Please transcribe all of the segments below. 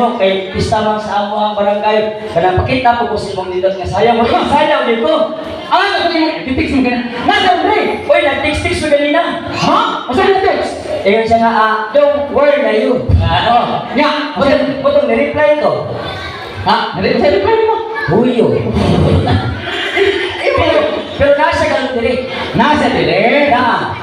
mo kay pista man sa amo ang barangay. Kana pakita mo ko sa imong nindot nga sayang mo. Sayang di ko. Ah, ako yung titix mo ganyan. Nasa Andre? Oy, nag-text mo ganina. Ha? Asa yung text? Ayun siya nga, don't worry na you. Nya, Butong ni-reply ko. ha? Nare-reply mo? Huyo. Pero nasa ganun diri. Nasa dire? Na,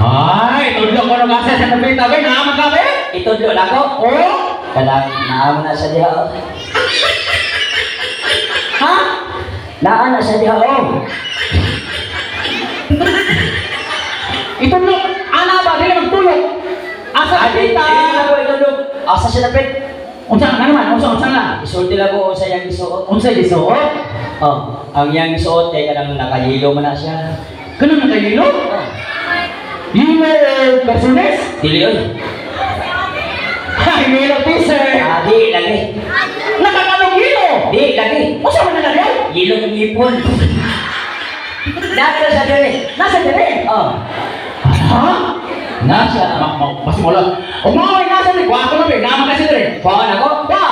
Ay, tudlo ko nung asa sa tapita ba? Naaman ka ba? itudlo na ko. Oo? Kadang naamo na siya diha. Ha? Naa na siya diha. Itudlo, ana ba? Dili magtulog. Asa tapita? Itudlo. Asa siya napit. Unsa na naman? Unsa na? Isulti lang ko sa iyang isuot. Unsa gisuot? Oh, ang iyang isuot kay kanang nakahilo man na siya. Kanang nakahilo? Email Persones? Dili oy. Ay, Milo Teaser! Di lagi. Nakakalong hilo! Di lagi. Unsa man na yan? Hilo ng ipon. Dati sa diri. Nasa dire? Oh. Ha? Nasa. Mas mula. Umaway nasa dire. Kwato na ba? Naman kasi dire. Kuhaan ako? Pa!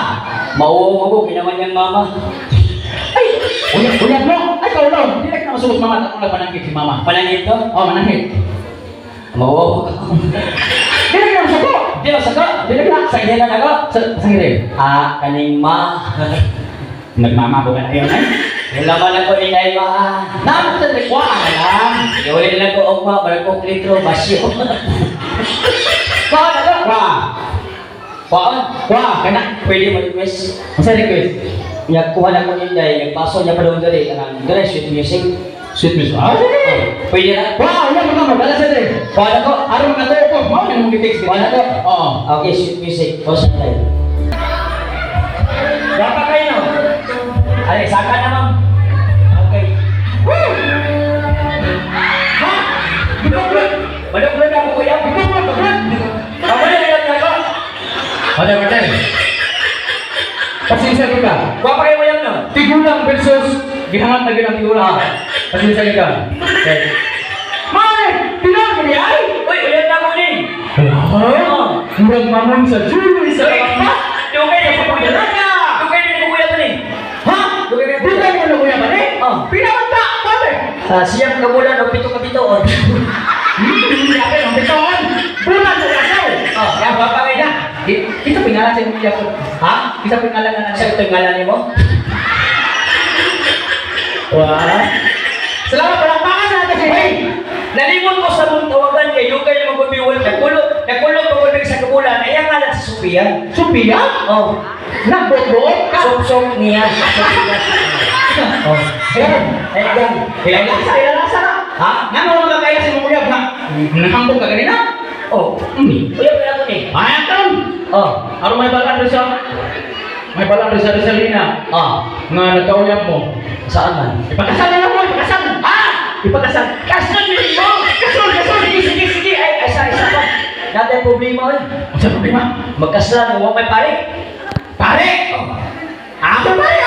Mauwo ginaman niyang mama. Ay! Uyat mo! Ay, kaulong! Hindi na masuot mama. Ako lang manangkit si mama. Panangit to? Oh, manangkit. Mauwo. Hindi na masako! Di ba saka? Hindi na Sa ilan ako? Sa dire. Kaning ma. Nagmamabo ka na yun ay? Wala man ako inay ma. Naman sa dire. Kuha ka lang. Iwalin lang ko ugma. Balang ko litro. Basyo. Kuha ka lang. Kuha. Kuhaan. Kuha ka na. Pwede mo request. Ang sa request? Kuha na ko inday. Nagpaso niya pa doon dali. Kanang dali sweet music. Sweet music. Ah, sige! Pwede na. Wow! Yan mo naman. Dala sa dire. Kuha na ko. Araw ka to ko. Mau na mong i-text. Kuha na ko. Oo. Okay, sweet music. Pause tayo. Dapat kayo no? Ay, saka naman. Okay. Ha? Bidok-bidok! Balog-balog ako kuya. Bidok-bidok! Ako na lang ako. Ada ba tayo? Pasensya ka. Kuha pa kayo mo yan no? Tigulang versus gihangat na ginang tigulang. Pasensya ka. Okay. May! Tinawag ka niya ay! Uy, ulit na ako din. Ha? Murag mamon sa jewelry sa iba. Dugay na po kuya. Dugay na po kuya to ni. Ha? Di tayo mo na kuya ba ni? Pinamanta! Pwede! Siyang kabulan o pito kapitoon. Hindi ako yung biton! Bulan sa kasaw! Yan, kuha pa kayo na. Kita pingalan sa inyong yapon. Ha? Kita pingalan na Sa ito yung ngalan mo? Wah. Salamat palakpakan sa atin si Hey! Nalimot ko sa mong tawagan kay Dugay na magbibiwal. Nagkulog pagkulog sa kabulan. Ay, ang ngalan sa Sophia. Sophia? Oh. Nagbot-bot ka? Sok-sok niya. Oh. Ayan. Ayan. Kailan sa na? Ha? Nga mo mga kaya si Mukuyab ha? Nahambog ka ganina? Oh. Hindi. Kuya, pala ko ni. Ayan ka nun! Oh. Ano may balan doon siya? May balan doon sa Rizalina. Nga nagkauyab mo. Saan man? Ipagkasal na lang mo! Ipagkasal! Ha? Ipagkasal! Kasal mo! Kasal! Sige! Ay, isa pa. Dati problema Ano sa problema? magkasal mo may pare. Pare! Ako pare!